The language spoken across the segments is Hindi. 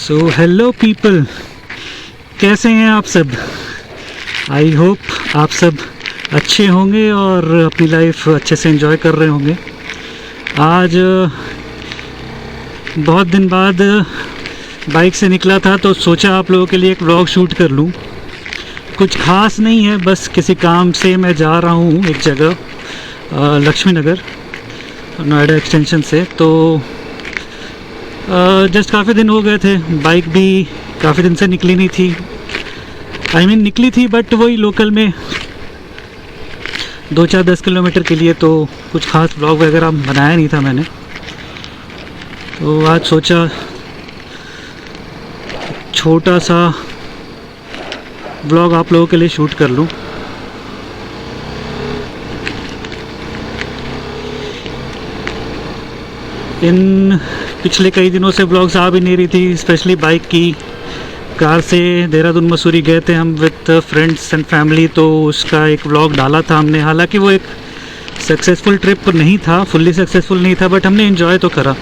सो हेलो पीपल, कैसे हैं आप सब। आई होप आप सब अच्छे होंगे और अपनी लाइफ अच्छे से एंजॉय कर रहे होंगे। आज बहुत दिन बाद बाइक से निकला था तो सोचा आप लोगों के लिए एक व्लॉग शूट कर लूं। कुछ ख़ास नहीं है, बस किसी काम से मैं जा रहा हूं एक जगह, लक्ष्मी नगर नोएडा एक्सटेंशन से। तो जस्ट काफ़ी दिन हो गए थे, बाइक भी काफ़ी दिन से निकली नहीं थी। निकली थी बट वही लोकल में 2-4-10 किलोमीटर के लिए, तो कुछ ख़ास ब्लॉग वगैरह बनाया नहीं था मैंने। तो आज सोचा छोटा सा ब्लॉग आप लोगों के लिए शूट कर लूं। इन पिछले कई दिनों से ब्लॉग्स आ भी नहीं रही थी, स्पेशली बाइक की। कार से देहरादून मसूरी गए थे हम विद फ्रेंड्स एंड फैमिली, तो उसका एक व्लॉग डाला था हमने। हालांकि वो एक सक्सेसफुल ट्रिप नहीं था, फुल्ली सक्सेसफुल नहीं था, बट हमने एंजॉय तो करा।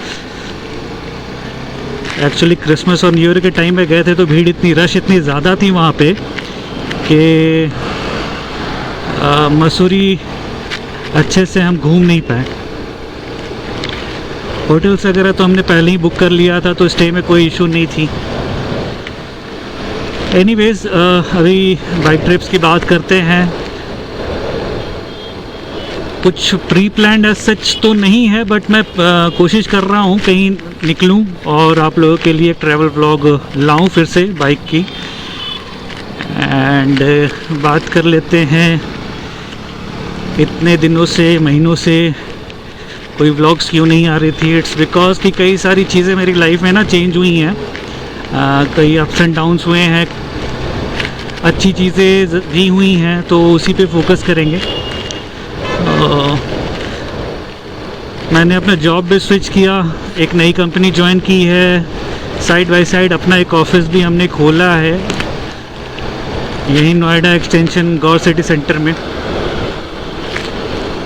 एक्चुअली क्रिसमस और न्यू ईयर के टाइम में गए थे तो भीड़ इतनी, रश इतनी ज़्यादा थी वहाँ पे कि मसूरी अच्छे से हम घूम नहीं पाए। होटल्स वगैरह तो हमने पहले ही बुक कर लिया था, तो स्टे में कोई इशू नहीं थी। एनीवेज, अभी बाइक ट्रिप्स की बात करते हैं। कुछ प्री प्लान्ड एज सच तो नहीं है, बट मैं कोशिश कर रहा हूँ कहीं निकलूँ और आप लोगों के लिए ट्रैवल व्लॉग लाऊं फिर से बाइक की। एंड बात कर लेते हैं, इतने दिनों से, महीनों से कोई व्लॉग्स क्यों नहीं आ रही थी। इट्स बिकॉज कि कई सारी चीज़ें मेरी लाइफ में ना चेंज हुई हैं, कई अप्स एंड डाउन्स हुए हैं, अच्छी चीज़ें भी हुई हैं, तो उसी पे फोकस करेंगे। मैंने अपना जॉब भी स्विच किया, एक नई कंपनी ज्वाइन की है, साइड बाय साइड अपना एक ऑफिस भी हमने खोला है यहीं नोएडा एक्सटेंशन गौर सिटी सेंटर में।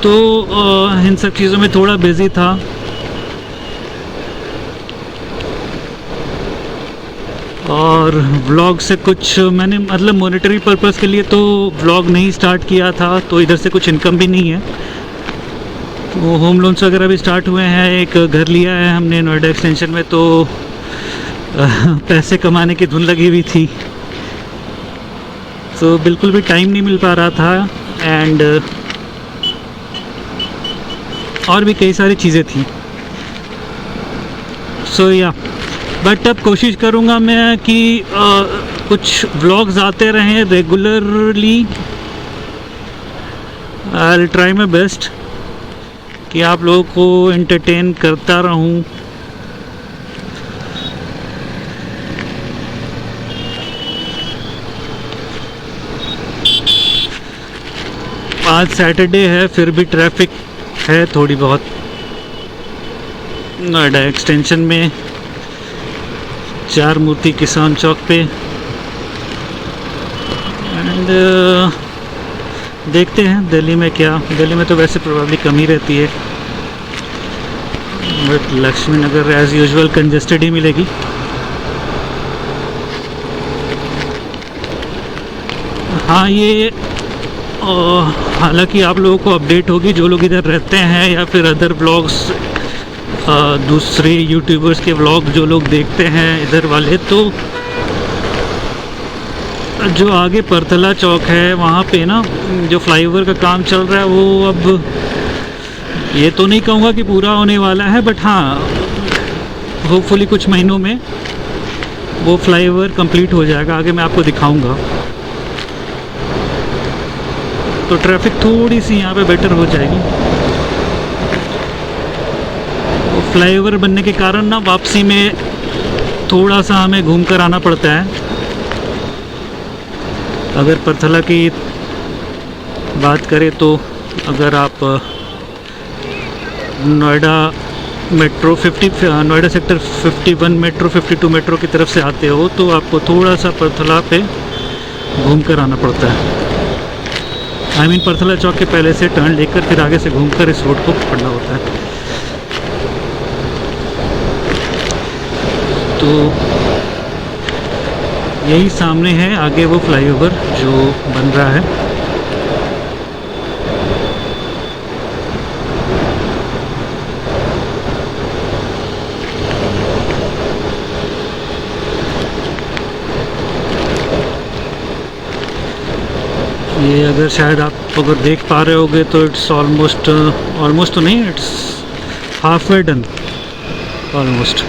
तो इन सब चीज़ों में थोड़ा बिज़ी था। और व्लॉग से कुछ मैंने मॉनेटरी पर्पस के लिए तो व्लॉग नहीं स्टार्ट किया था, तो इधर से कुछ इनकम भी नहीं है। तो होम लोन्स वगैरह भी स्टार्ट हुए हैं, एक घर लिया है हमने नोएडा एक्सटेंशन में, तो पैसे कमाने की धुन लगी हुई थी, तो बिल्कुल भी टाइम नहीं मिल पा रहा था। एंड और भी कई सारी चीज़ें थी। सो या बट अब कोशिश करूँगा मैं कि कुछ व्लॉग्स आते रहें regularly. I will try my best कि आप लोगों को एंटरटेन करता रहूँ। आज सैटरडे है, फिर भी ट्रैफिक है थोड़ी बहुत नोएडा एक्सटेंशन में, चार मूर्ति किसान चौक पे। एंड देखते हैं दिल्ली में क्या। दिल्ली में तो वैसे प्रोबेबली कम ही रहती है, but Lakshmi Nagar as usual congested ही मिलेगी। हाँ, ये हालांकि आप लोगों को अपडेट होगी, जो लोग इधर रहते हैं या फिर अदर व्लॉग्स, दूसरे यूट्यूबर्स के व्लॉग जो लोग देखते हैं इधर वाले, तो जो आगे परतला चौक है वहाँ पे ना जो फ्लाईओवर का काम चल रहा है, वो अब ये तो नहीं कहूँगा कि पूरा होने वाला है, बट हाँ होपफुली कुछ महीनों में वो फ्लाईओवर कंप्लीट हो जाएगा। आगे मैं आपको दिखाऊँगा, तो ट्रैफिक थोड़ी सी यहाँ पे बेटर हो जाएगी। तो फ्लाईओवर बनने के कारण ना वापसी में थोड़ा सा हमें घूम कर आना पड़ता है। अगर परथला की बात करें तो अगर आप Noida metro 50, Noida sector 51 metro 52 metro की तरफ से आते हो, तो आपको थोड़ा सा परथला पे घूम कर आना पड़ता है। परथला चौक के पहले से टर्न लेकर फिर आगे से घूमकर इस रोड को पकड़ना होता है। तो यही सामने है आगे वो फ्लाईओवर जो बन रहा है। ये अगर शायद आप अगर देख पा रहे होगे तो इट्स ऑलमोस्ट तो नहीं, it's half way done almost.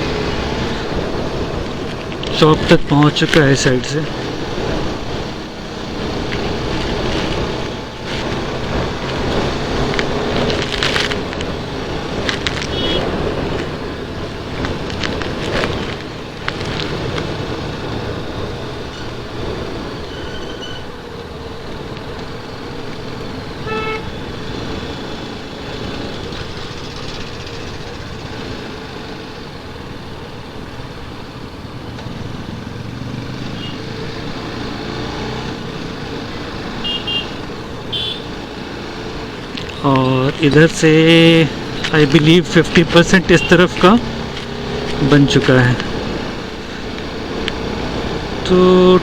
चौक तक पहुंच चुका है इस साइड से। और इधर से आई बिलीव 50% इस तरफ का बन चुका है। तो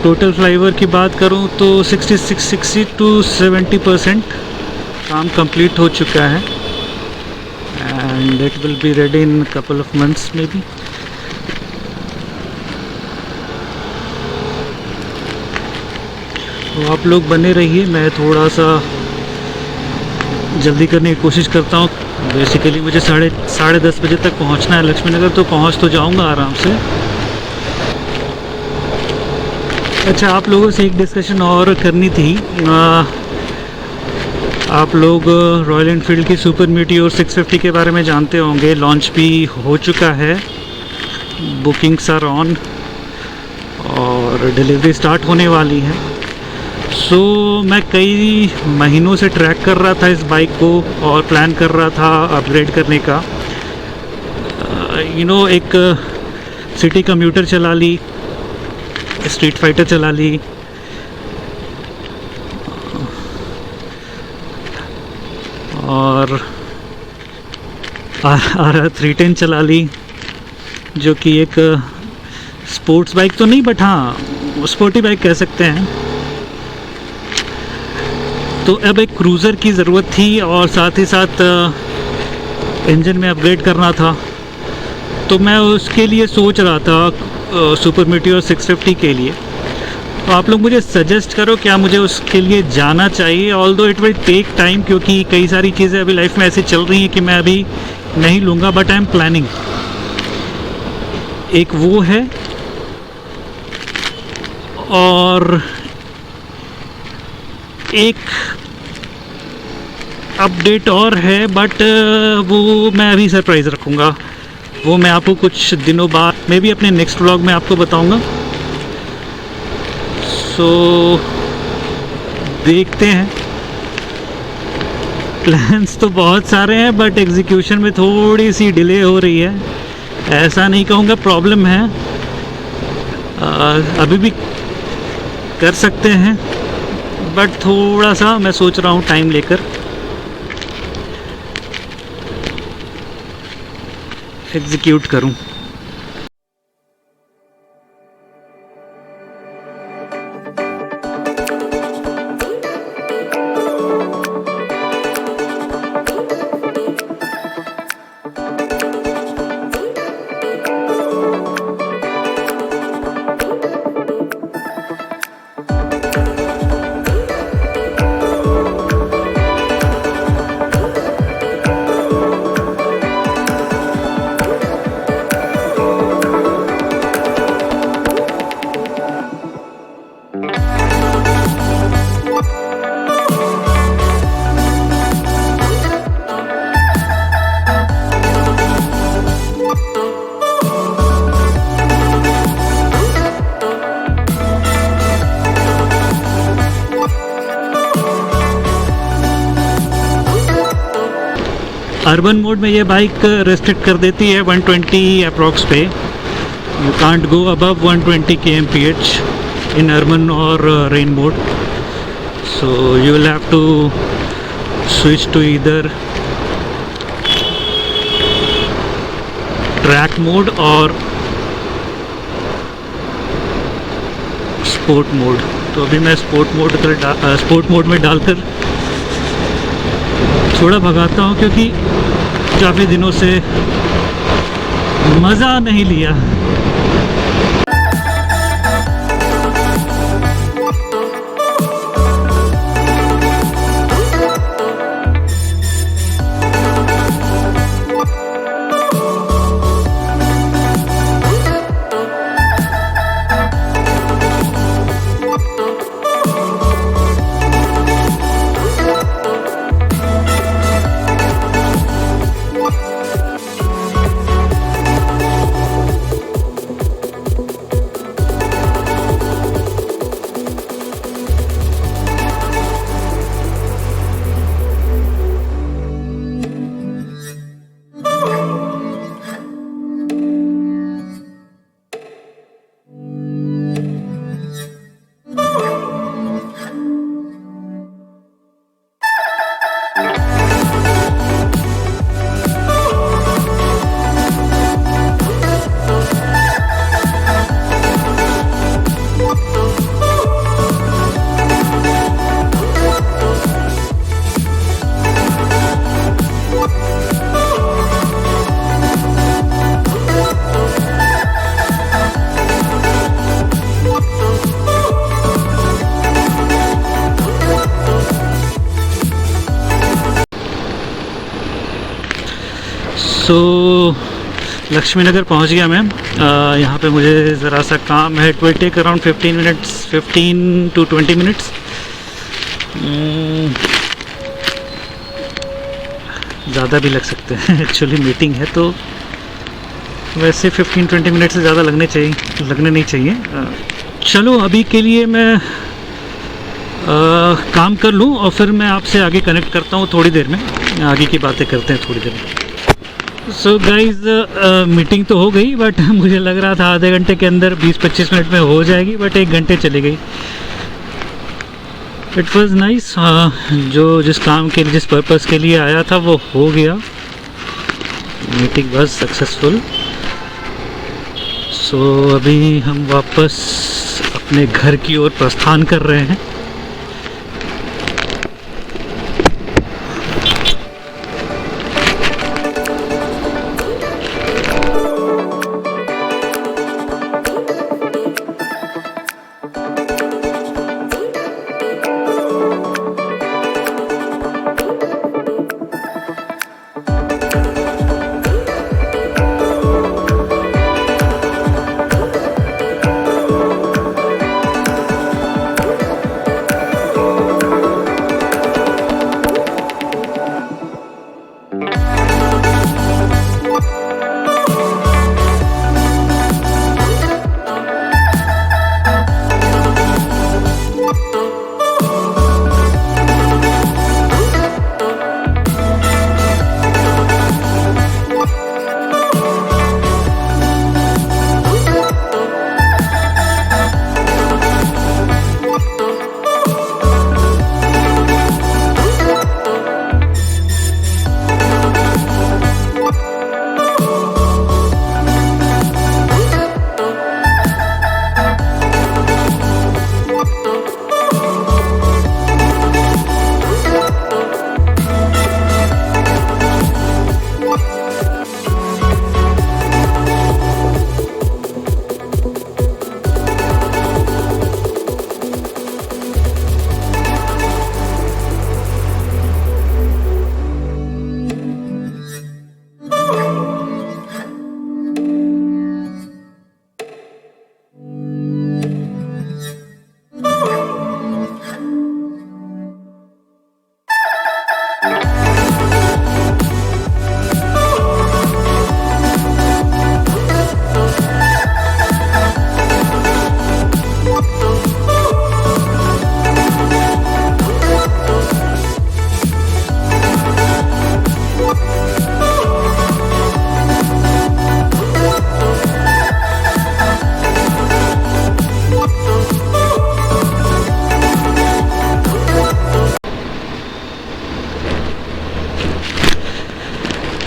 टोटल फ्लाईओवर की बात करूं तो 60 to 70% काम कंप्लीट हो चुका है and it will be ready in couple of months में भी। तो आप लोग बने रहिए, मैं थोड़ा सा जल्दी करने की कोशिश करता हूँ। बेसिकली मुझे साढ़े 10 बजे तक पहुँचना है लक्ष्मी नगर, तो पहुँच तो जाऊँगा आराम से। अच्छा, आप लोगों से एक डिस्कशन और करनी थी। आप लोग रॉयल एनफील्ड की सुपर मीटियोर 650 के बारे में जानते होंगे। लॉन्च भी हो चुका है, बुकिंग्स आर ऑन और डिलीवरी स्टार्ट होने वाली है। सो मैं कई महीनों से ट्रैक कर रहा था इस बाइक को और प्लान कर रहा था अपग्रेड करने का। एक सिटी कम्यूटर चला ली, स्ट्रीट फाइटर चला ली, और R310 चला ली, जो कि एक स्पोर्ट्स बाइक तो नहीं बट हाँ स्पोर्टी बाइक कह सकते हैं। तो अब एक क्रूज़र की ज़रूरत थी और साथ ही साथ इंजन में अपग्रेड करना था। तो मैं उसके लिए सोच रहा था सुपर मीटियोर 650 के लिए। तो आप लोग मुझे सजेस्ट करो क्या मुझे उसके लिए जाना चाहिए। Although it will take time, क्योंकि कई सारी चीज़ें अभी लाइफ में ऐसी चल रही हैं कि मैं अभी नहीं लूँगा, बट आई एम प्लानिंग। एक वो है और एक अपडेट और है, बट वो मैं अभी सरप्राइज़ रखूँगा। वो मैं आपको कुछ दिनों बाद मे बी अपने नेक्स्ट व्लॉग में आपको बताऊँगा। सो देखते हैं। प्लान्स तो बहुत सारे हैं बट एग्जीक्यूशन में थोड़ी सी डिले हो रही है। ऐसा नहीं कहूँगा प्रॉब्लम है, अभी भी कर सकते हैं, बट थोड़ा सा मैं सोच रहा हूँ टाइम लेकर एग्जीक्यूट करूँ। अर्बन मोड में ये बाइक रेस्ट्रिक्ट कर देती है 120 अप्रॉक्स पे। You can't go above 120 kmph in urban और rain mode. So you will have to switch to either track mode और स्पोर्ट मोड। तो अभी मैं स्पोर्ट मोड में डालकर थोड़ा भगाता हूँ, क्योंकि काफ़ी दिनों से मज़ा नहीं लिया। सो लक्ष्मी नगर पहुँच गया मैं। यहाँ पे मुझे ज़रा सा काम है। It will take around 15 to 20 minutes. ज़्यादा भी लग सकते हैं, एक्चुअली मीटिंग है तो वैसे 15-20 मिनट से ज़्यादा लगने नहीं चाहिए। चलो अभी के लिए मैं काम कर लूँ और फिर मैं आपसे आगे कनेक्ट करता हूँ थोड़ी देर में। आगे की बातें करते हैं थोड़ी देर में। सो गाइज मीटिंग तो हो गई, बट मुझे लग रहा था आधे घंटे के अंदर 20-25 मिनट में हो जाएगी, बट 1 घंटे चली गई। It was nice. जिस काम के लिए, जिस पर्पज़ के लिए आया था वो हो गया। Meeting was successful. सो अभी हम वापस अपने घर की ओर प्रस्थान कर रहे हैं।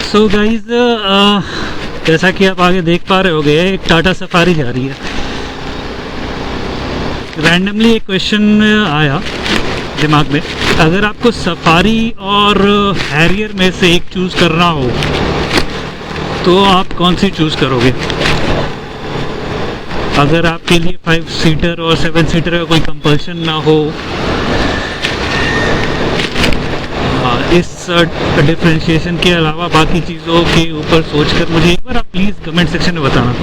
सो गाइज जैसा कि आप आगे देख पा रहे होगे, एक टाटा सफारी जा रही है। रैंडमली एक क्वेश्चन आया दिमाग में, अगर आपको सफारी और हैरियर में से एक चूज़ करना हो तो आप कौन सी चूज़ करोगे? अगर आपके लिए 5 सीटर और 7 सीटर का कोई कंपल्शन ना हो, इस डिफ्रेंशिएशन के अलावा बाकी चीज़ों के ऊपर सोचकर मुझे एक बार आप प्लीज़ कमेंट सेक्शन में बताना।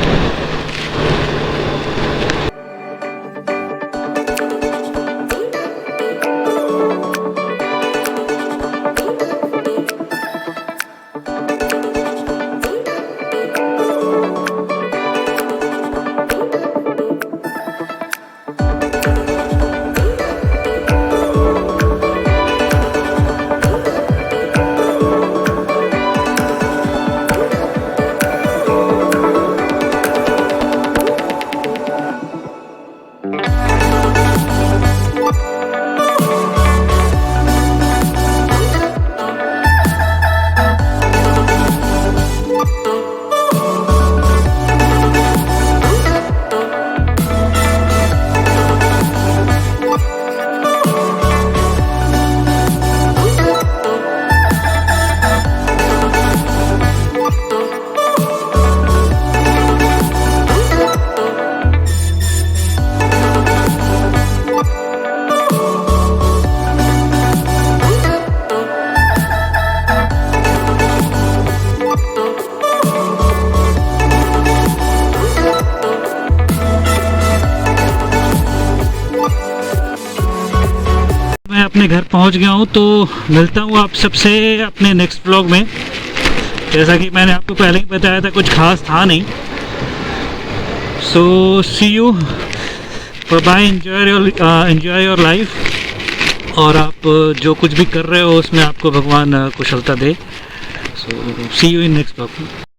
अपने घर पहुंच गया हूं, तो मिलता हूं आप सबसे अपने नेक्स्ट व्लॉग में। जैसा कि मैंने आपको पहले ही बताया था, कुछ खास था नहीं। So see you, bye, enjoy your life, और आप जो कुछ भी कर रहे हो उसमें आपको भगवान कुशलता दे। सो see you in next vlog.